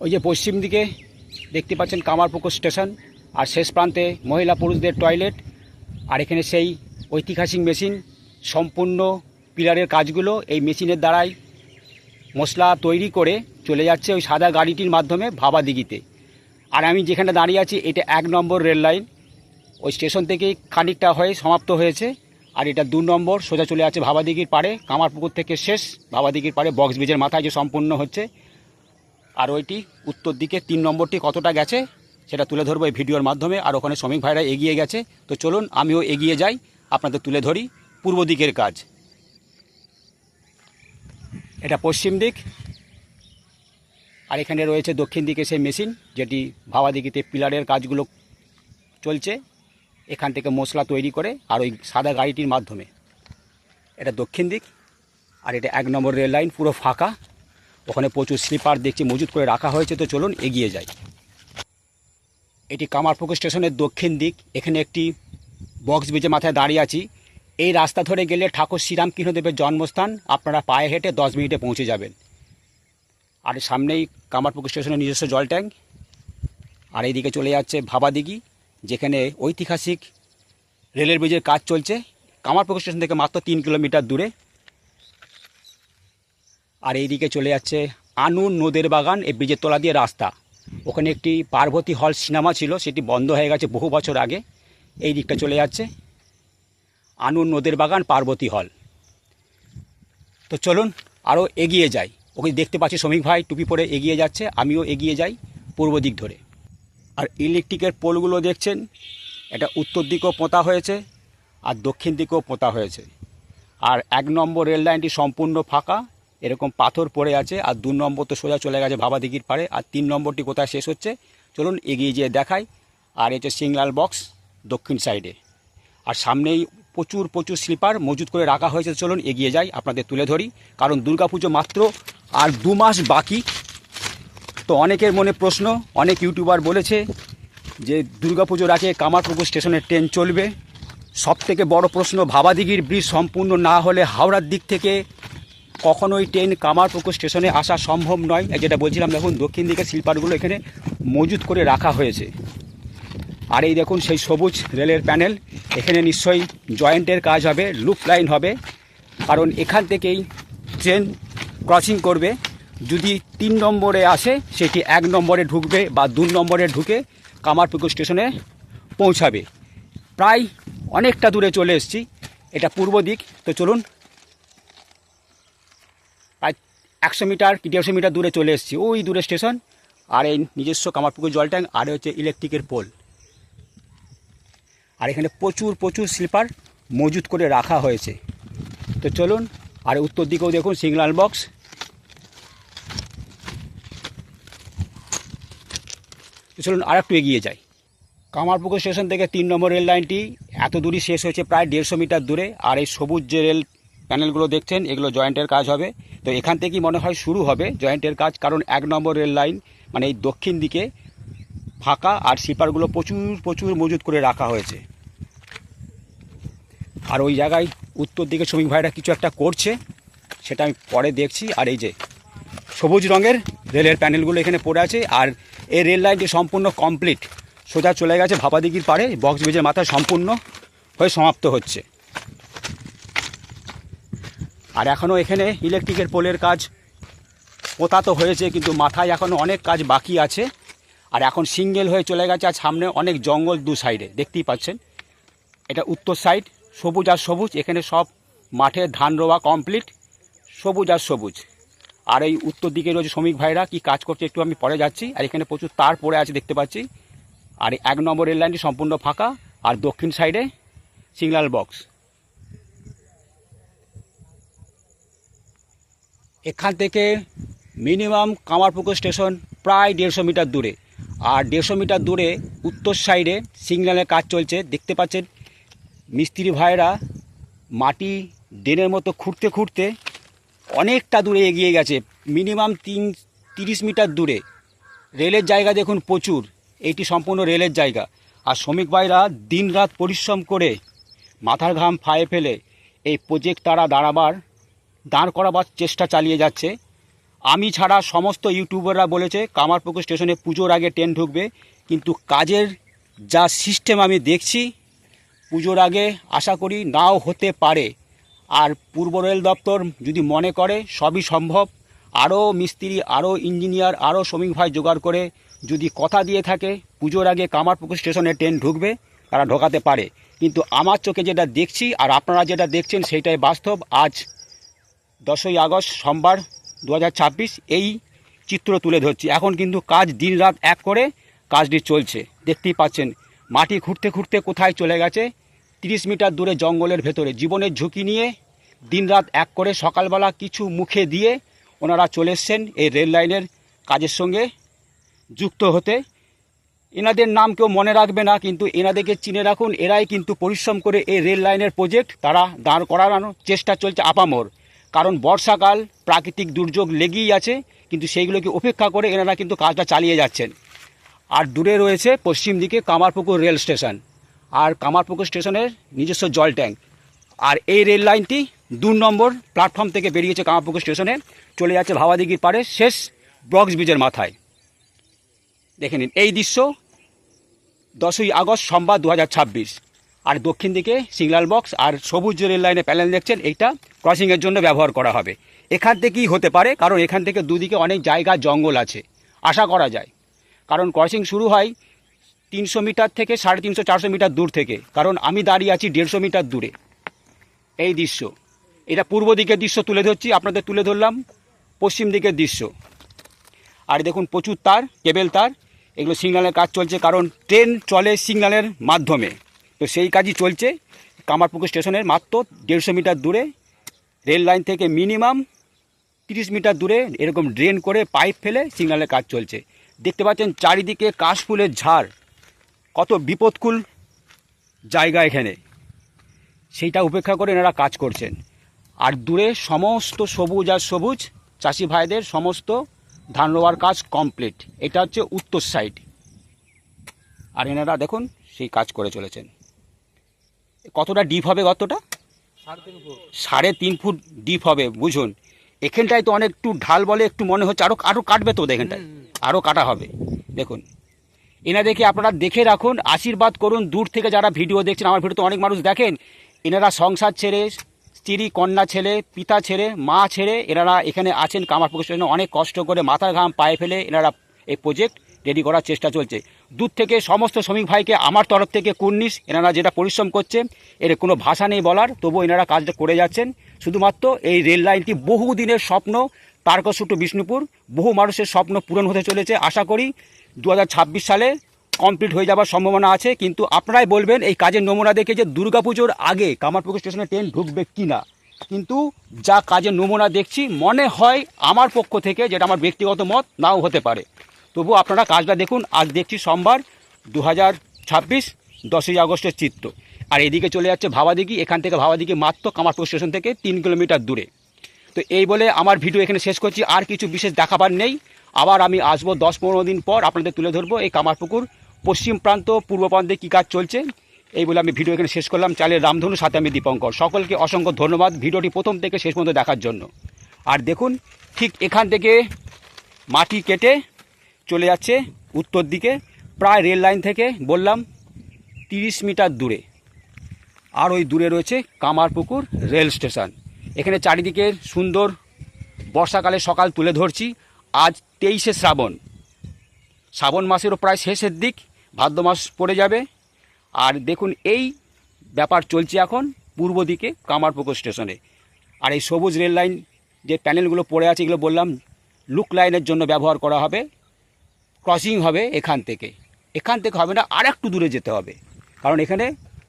ওই যে পশ্চিম দিকে দেখতে পাচ্ছেন কামারপুকুর স্টেশন, আর শেষ প্রান্তে মহিলা পুরুষদের টয়লেট। আর এখানে সেই ঐতিহাসিক মেশিন, সম্পূর্ণ পিলারের কাজগুলো এই মেশিনের দ্বারাই মশলা তৈরি করে চলে যাচ্ছে ওই সাদা গাড়িটির মাধ্যমে ভাবাদিঘিতে। আর আমি যেখানে দাঁড়িয়ে আছি এটা 1 নম্বর রেল লাইন, ওই স্টেশন থেকেই খানিকটা হয়ে সমাপ্ত হয়েছে। আর এটা 2 নম্বর সোজা চলে আছে ভাবাদিঘির পাড়ে, কামারপুকুর থেকে শেষ ভাবাদিঘির পাড়ে বক্স ব্রিজের মাথায় যে সম্পূর্ণ হচ্ছে। আর ওইটি উত্তর দিকে 3 নম্বরটি কতটা গেছে সেটা তুলে ধরবো এই ভিডিওর মাধ্যমে। আর ওখানে শ্রমিক ভাইরা এগিয়ে গেছে, তো চলুন আমিও এগিয়ে যাই, আপনাদের তুলে ধরি পূর্ব দিকের কাজ। এটা পশ্চিম দিক, আর এখানে রয়েছে দক্ষিণ দিকে সেই মেশিন যেটি ভাবাদিঘিতে পিলারের কাজগুলো চলছে, এখান থেকে মশলা তৈরি করে আর ওই সাদা গাড়িটির মাধ্যমে। এটা দক্ষিণ দিক, আর এটা 1 নম্বর রেল লাইন পুরো ফাঁকা, ওখানে প্রচুর স্লিপার দেখছি মজুত করে রাখা হয়েছে, তো চলুন এগিয়ে যাই। এটি কামারপুকুর স্টেশনের দক্ষিণ দিক, এখানে একটি বক্স ব্রিজের মাথায় দাঁড়িয়ে আছি। এই রাস্তা ধরে গেলে ঠাকুর শ্রীরামকৃষ্ণদেবের জন্মস্থান, আপনারা পায়ে হেঁটে 10 মিনিটে পৌঁছে যাবেন। আর সামনেই কামারপুকুর স্টেশনের নিজস্ব জল ট্যাঙ্ক। আর এইদিকে চলে যাচ্ছে ভাবাদিঘি, যেখানে ঐতিহাসিক রেলের ব্রিজের কাজ চলছে কামারপুকুর স্টেশন থেকে মাত্র 3 কিলোমিটার দূরে। আর এইদিকে চলে যাচ্ছে আনুন নদের বাগান, এই ব্রিজের তলা দিয়ে রাস্তা। ওখানে একটি পার্বতী হল সিনেমা ছিল, সেটি বন্ধ হয়ে গেছে বহু বছর আগে। এই দিকটা চলে যাচ্ছে আনুন নদের বাগান পার্বতী হল। তো চলুন আরও এগিয়ে যাই। ওকে দেখতে পাচ্ছি শ্রমিক ভাই টুপি পরে এগিয়ে যাচ্ছে, আমিও এগিয়ে যাই পূর্ব দিক ধরে। আর ইলেকট্রিকের পোলগুলো দেখছেন, এটা উত্তর দিকেও পোঁতা হয়েছে আর দক্ষিণ দিকেও পোঁতা হয়েছে। আর 1 নম্বর রেল লাইনটি সম্পূর্ণ ফাঁকা, এরকম পাথর পড়ে আছে। আর 2 নম্বর তো সোজা চলে গেছে ভাবাদিঘির পাড়ে। আর 3 নম্বরটি কোথায় শেষ হচ্ছে চলুন এগিয়ে যেয়ে দেখাই। আর এটা সিগন্যাল বক্স দক্ষিণ সাইডে, আর সামনেই প্রচুর স্লিপার মজুত করে রাখা হয়েছে। চলুন এগিয়ে যাই, আপনাদের তুলে ধরি, কারণ দুর্গাপুজো মাত্র আর 2 মাস বাকি। তো অনেকের মনে প্রশ্ন, অনেক ইউটিউবার বলেছে যে দুর্গাপুজোর আগে কামারপুকুর স্টেশনের ট্রেন চলবে। সবথেকে বড় প্রশ্ন, ভাবাদিঘির ব্রিজ সম্পূর্ণ না হলে হাওড়ার দিক থেকে কখনোই ট্রেন কামারপুকুর স্টেশনে আসা সম্ভব নয়। যেটা বলছিলাম, দেখুন দক্ষিণ দিকের স্লিপারগুলো এখানে মজুত করে রাখা হয়েছে। আর এই দেখুন সেই সবুজ রেলের প্যানেল, এখানে নিশ্চয়ই জয়েন্টের কাজ হবে, লুপ লাইন হবে, কারণ এখান থেকেই ট্রেন ক্রসিং করবে। যদি 3 নম্বরে আসে সেটি 1 নম্বরে ঢুকবে বা 2 নম্বরে ঢুকে কামারপুকুর স্টেশনে পৌঁছাবে। প্রায় অনেকটা দূরে চলে এসেছি, এটা পূর্ব দিক। তো চলুন প্রায় 100 মিটার কি 150 মিটার দূরে চলে এসেছি, ওই দূরে স্টেশন। আর এই নিজস্ব কামারপুকুর জল ট্যাঙ্ক, আর হচ্ছে ইলেকট্রিকের পোল। আর এখানে প্রচুর স্লিপার মজুত করে রাখা হয়েছে। তো চলুন, আর উত্তর দিকেও দেখুন সিগন্যাল বক্স। তো চলুন আর একটু এগিয়ে যাই। কামারপুকুর স্টেশন থেকে 3 নম্বর রেল লাইনটি এত দূরই শেষ হয়েছে, প্রায় 150 মিটার দূরে। আর এই সবুজ যে রেল প্যানেলগুলো দেখছেন, এগুলো জয়েন্টের কাজ হবে। তো এখান থেকেই মনে হয় শুরু হবে জয়েন্টের কাজ, কারণ 1 নম্বর রেল লাইন মানে এই দক্ষিণ দিকে ফাঁকা, আর স্লিপারগুলো প্রচুর মজুত করে রাখা হয়েছে। আর ওই জায়গায় উত্তর দিকে শ্রমিক ভাইরা কিছু একটা করছে, সেটা আমি পরে দেখছি। আর এই যে সবুজ রঙের রেলের প্যানেলগুলো এখানে পড়ে আছে। আর এই রেল লাইনটি সম্পূর্ণ কমপ্লিট, সোজা চলে গেছে ভাবাদিঘির পাড়ে, বক্স ব্রিজের মাথায় সম্পূর্ণ হয়ে সমাপ্ত হচ্ছে। আর এখনও এখানে ইলেকট্রিকের পোলের কাজ পোতা তো হয়েছে, কিন্তু মাথায় এখনও অনেক কাজ বাকি আছে। আর এখন সিঙ্গেল হয়ে চলে গেছে, আর সামনে অনেক জঙ্গল 2 সাইডে দেখতেই পাচ্ছেন। এটা উত্তর সাইড, সবুজ আর সবুজ, এখানে সব মাঠে ধান রোয়া কমপ্লিট, সবুজ আর সবুজ। আর এই উত্তর দিকে রয়েছে শ্রমিক ভাইরা কি কাজ করছে, একটু আমি পরে যাচ্ছি। আর এখানে প্রচুর তার পড়ে আছে দেখতে পাচ্ছি। আর 1 নম্বর রেল লাইনটি সম্পূর্ণ ফাঁকা, আর দক্ষিণ সাইডে সিগন্যাল বক্স। এখান থেকে মিনিমাম কামারপুকুর স্টেশন প্রায় 150 মিটার দূরে। আর 150 মিটার দূরে উত্তর সাইডে সিগন্যালের কাজ চলছে দেখতে পাচ্ছেন। মিস্ত্রি ভাইরা মাটি ড্রেনের মতো খুঁড়তে অনেকটা দূরে এগিয়ে গেছে, মিনিমাম 30 মিটার দূরে। রেলের জায়গা দেখুন প্রচুর, এইটি সম্পূর্ণ রেলের জায়গা। আর শ্রমিক ভাইরা দিনরাত পরিশ্রম করে মাথার ঘাম ফায়ে ফেলে এই প্রজেক্ট তারা দাঁড় করাবার চেষ্টা চালিয়ে যাচ্ছে। আমি ছাড়া সমস্ত ইউটিউবাররা বলেছে কামারপুকুর স্টেশনে পুজোর আগে ট্রেন ঢুকবে, কিন্তু কাজের যা সিস্টেম আমি দেখছি পুজোর আগে আশা করি নাও হতে পারে। আর পূর্ব রেল দপ্তর যদি মনে করে সবই সম্ভব, আরও মিস্ত্রি, আরও ইঞ্জিনিয়ার, আরও শ্রমিক ভাই জোগাড় করে যদি কথা দিয়ে থাকে পুজোর আগে কামারপুকুর স্টেশনে ট্রেন ঢুকবে, তারা ঢোকাতে পারে। কিন্তু আমার চোখে যেটা দেখছি আর আপনারা যেটা দেখছেন সেইটাই বাস্তব। আজ 10ই আগস্ট সোমবার 2026 এই চিত্র তুলে ধরছি। এখন কিন্তু কাজ দিন রাত এক করে কাজটি চলছে, দেখতেই পাচ্ছেন। মাটি খুঁড়তে খুঁড়তে কোথায় চলে গেছে, 30 মিটার দূরে জঙ্গলের ভেতরে জীবনের ঝুঁকি নিয়ে দিন রাত এক করে সকালবেলা কিছু মুখে দিয়ে ওনারা চলে এসছেন এই রেল লাইনের কাজের সঙ্গে যুক্ত হতে। এনাদের নাম কেউ মনে রাখবে না, কিন্তু এনাদেরকে চিনে রাখুন, এরাই কিন্তু পরিশ্রম করে এই রেল লাইনের প্রজেক্ট তারা দাঁড় করানোর চেষ্টা চলছে আপামর। কারণ বর্ষাকাল, প্রাকৃতিক দুর্যোগ লেগেই আছে, কিন্তু সেইগুলোকে উপেক্ষা করে এনারা কিন্তু কাজটা চালিয়ে যাচ্ছেন। আর দূরে রয়েছে পশ্চিম দিকে কামারপুকুর রেল স্টেশন আর কামারপুকুর স্টেশনের নিজস্ব জল ট্যাঙ্ক। আর এই রেল লাইনটি 2 নম্বর প্ল্যাটফর্ম থেকে বেরিয়েছে কামারপুকুর স্টেশনে, চলে যাচ্ছে ভাবাদিঘির পাড়ে শেষ ব্রক্স ব্রিজের মাথায়। দেখে নিন এই দৃশ্য 10ই আগস্ট সোমবার 2026। আর দক্ষিণ দিকে সিগন্যাল বক্স আর সবুজ রেল লাইনের প্যানেল দেখছেন, এইটা ক্রসিংয়ের জন্য ব্যবহার করা হবে। এখান থেকেই হতে পারে, কারণ এখান থেকে দুদিকে অনেক জায়গা জঙ্গল আছে, আশা করা যায়। কারণ ক্রসিং শুরু হয় 300 মিটার থেকে 350-400 মিটার দূর থেকে, কারণ আমি দাঁড়িয়ে আছি 150 মিটার দূরে। এই দৃশ্য, এটা পূর্ব দিকের দৃশ্য তুলে ধরছি, আপনাদের তুলে ধরলাম পশ্চিম দিকের দৃশ্য। আর দেখুন প্রচুর তার, কেবেল তার, এগুলো সিগন্যালের কাজ চলছে, কারণ ট্রেন চলে সিগন্যালের মাধ্যমে। তো সেই কাজই চলছে কামারপুকুর স্টেশনের মাত্র 150 মিটার দূরে। রেল লাইন থেকে মিনিমাম 30 মিটার দূরে এরকম ড্রেন করে পাইপ ফেলে সিগন্যালের কাজ চলছে। দেখতে পাচ্ছেন চারিদিকে কাশফুলের ঝাড়, কত বিপদকুল জায়গা এখানে, সেইটা উপেক্ষা করে এনারা কাজ করছেন। আর দূরে সমস্ত সবুজ আর সবুজ, চাষি ভাইদের সমস্ত ধান রোয়ার কাজ কমপ্লিট। এটা হচ্ছে উত্তর সাইড, আর এনারা দেখুন সেই কাজ করে চলেছেন। কতটা ডিপ হবে গর্তটা? 3.5 ফুট ডিপ হবে, বুঝুন। এখানটায় তো অনেক একটু ঢাল বলে একটু মনে হচ্ছে আরও কাটবে, তো এখানটায় আরও কাটা হবে। দেখুন এনাদেরকে আপনারা দেখে রাখুন, আশীর্বাদ করুন। দূর থেকে যারা ভিডিও দেখছেন, আমার ভিডিও তো অনেক মানুষ দেখেন, এনারা সংসার ছেড়ে, স্ত্রী, কন্যা ছেড়ে, পিতা ছেড়ে, মা ছেড়ে এনারা এখানে আছেন কামারপুকুর স্টেশনে। অনেক কষ্ট করে মাথার ঘাম পায়ে ফেলে এনারা এই প্রজেক্ট রেডি করার চেষ্টা চলছে। দূর থেকে সমস্ত শ্রমিক ভাইকে আমার তরফ থেকে কুর্নিশ। এনারা যেটা পরিশ্রম করছে এর কোনো ভাষা নেই বলার, তবুও এনারা কাজটা করে যাচ্ছেন। শুধুমাত্র এই রেল লাইনটি বহু দিনের স্বপ্ন, তারকেশ্বর টু বিষ্ণুপুর, বহু মানুষের স্বপ্ন পূরণ হতে চলেছে। আশা করি 2026 সালে কমপ্লিট হয়ে যাওয়ার সম্ভাবনা আছে। কিন্তু আপনারাই বলবেন এই কাজের নমুনা দেখে যে দুর্গাপুজোর আগে কামারপুকুর স্টেশনে ট্রেন ঢুকবে কি না। কিন্তু যা কাজের নমুনা দেখছি মনে হয় আমার পক্ষ থেকে, যেটা আমার ব্যক্তিগত মত, নাও হতে পারে। তবু আপনারা কাজটা দেখুন। আজ দেখছি সোমবার 2026 10ই আগস্টের চিত্র। আর এদিকে চলে যাচ্ছে ভাবাদিঘি, এখান থেকে ভাবাদিঘি মাত্র কামারপুকুর স্টেশন থেকে 3 কিলোমিটার দূরে। তো এই বলে আমার ভিডিও এখানে শেষ করছি। আর কিছু বিশেষ দেখাবার নেই, আবার আমি আসবো 10-15 দিন পর, আপনাদের তুলে ধরবো এই কামারপুকুর পশ্চিম প্রান্ত পূর্ব প্রান্তে কী কাজ চলছে। এই বলে আমি ভিডিও এখানে শেষ করলাম। চ্যানেল রামধনু, সাথে আমি দীপঙ্কর। সকলকে অসংখ্য ধন্যবাদ ভিডিওটি প্রথম থেকে শেষ পর্যন্ত দেখার জন্য। আর দেখুন ঠিক এখান থেকে মাটি কেটে চলে যাচ্ছে উত্তর দিকে, প্রায় রেল লাইন থেকে বললাম 30 মিটার দূরে। আর ওই দূরে রয়েছে কামারপুকুর রেল স্টেশন। এখানে চারিদিকে সুন্দর বর্ষাকালে সকাল তুলে ধরছি। আজ 23শে শ্রাবণ, শ্রাবণ মাসেরও প্রায় শেষের দিক, ভাদ্র মাস পড়ে যাবে। আর দেখুন এই ব্যাপার চলছে এখন পূর্ব দিকে কামারপুকুর স্টেশনে। আর এই সবুজ রেল লাইন যে প্যানেলগুলো পড়ে আছে, এগুলো বললাম লুক লাইনের জন্য ব্যবহার করা হবে। ক্রসিং হবে এখান থেকে হবে না, আর একটু দূরে যেতে হবে, কারণ এখানে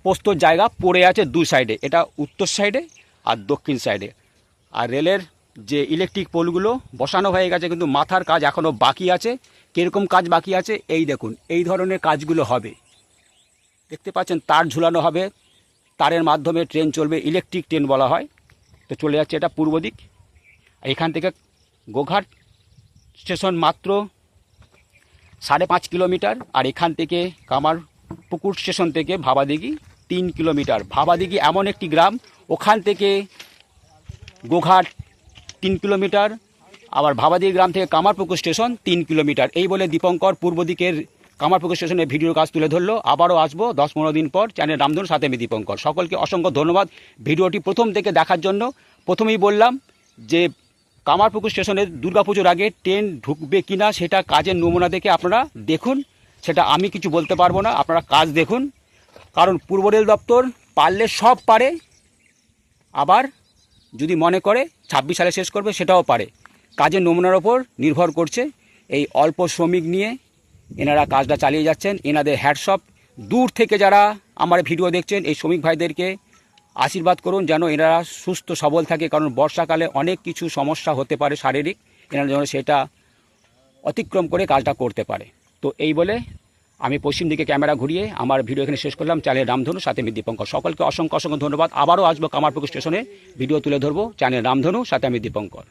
পোস্তর জায়গা পড়ে আছে 2 সাইডে, এটা উত্তর সাইডে আর দক্ষিণ সাইডে। আর রেলের যে ইলেকট্রিক পোলগুলো বসানো হয়ে গেছে, কিন্তু মাথার কাজ এখনও বাকি আছে। কীরকম কাজ বাকি আছে এই দেখুন, এই ধরনের কাজগুলো হবে। দেখতে পাচ্ছেন তার ঝুলানো হবে, তারের মাধ্যমে ট্রেন চলবে, ইলেকট্রিক ট্রেন বলা হয়। তো চলে যাচ্ছে এটা পূর্ব দিক। এখান থেকে গোঘাট স্টেশন মাত্র 5.5 কিলোমিটার। আর এখান থেকে কামারপুকুর স্টেশন থেকে ভাবাদিঘি 3 কিলোমিটার। ভাবাদিঘি এমন একটি গ্রাম, ওখান থেকে গোঘাট 3 কিলোমিটার, আবার ভাবাদির গ্রাম থেকে কামারপুকুর স্টেশন 3 কিলোমিটার। এই বলে দীপঙ্কর পূর্ব দিকের কামারপুকুর স্টেশনের ভিডিওর কাজ তুলে ধরলো। আবারও আসবো 10-15 দিন পর। চ্যানেল রামধনু, সাথে আমি দীপঙ্কর। সকলকে অসংখ্য ধন্যবাদ ভিডিওটি প্রথম থেকে দেখার জন্য। প্রথমেই বললাম যে কামারপুকুর স্টেশনের দুর্গাপুজোর আগে ট্রেন ঢুকবে কিনা সেটা কাজের নমুনা দেখে আপনারা দেখুন, সেটা আমি কিছু বলতে পারবো না, আপনারা কাজ দেখুন। কারণ পূর্ব রেল দপ্তর পারলে সব পারে, আবার যদি মনে করে 26 সালে শেষ করবে সেটাও পারে। কাজের নমুনার ওপর নির্ভর করছে। এই অল্প শ্রমিক নিয়ে এনারা কাজটা চালিয়ে যাচ্ছেন। এনাদের হ্যাটসঅপ। দূর থেকে যারা আমার ভিডিও দেখছেন এই শ্রমিক ভাইদেরকে আশীর্বাদ করুন যেন এনারা সুস্থ সবল থাকে, কারণ বর্ষাকালে অনেক কিছু সমস্যা হতে পারে শারীরিক, এনারা যেন সেটা অতিক্রম করে কাজটা করতে পারে। তো এই বলে আমি পশ্চিম দিকে ক্যামেরা ঘুরিয়ে আমার ভিডিও এখানে শেষ করলাম। চ্যানেল রামধনু, সাথে আমি দীপঙ্কর। সকলকে অসংখ্য অসংখ্য ধন্যবাদ। আবারও আসবো কামারপুকুর স্টেশনে ভিডিও তুলে ধরবো। চ্যানেল রামধনু, সাথে আমি দীপঙ্কর।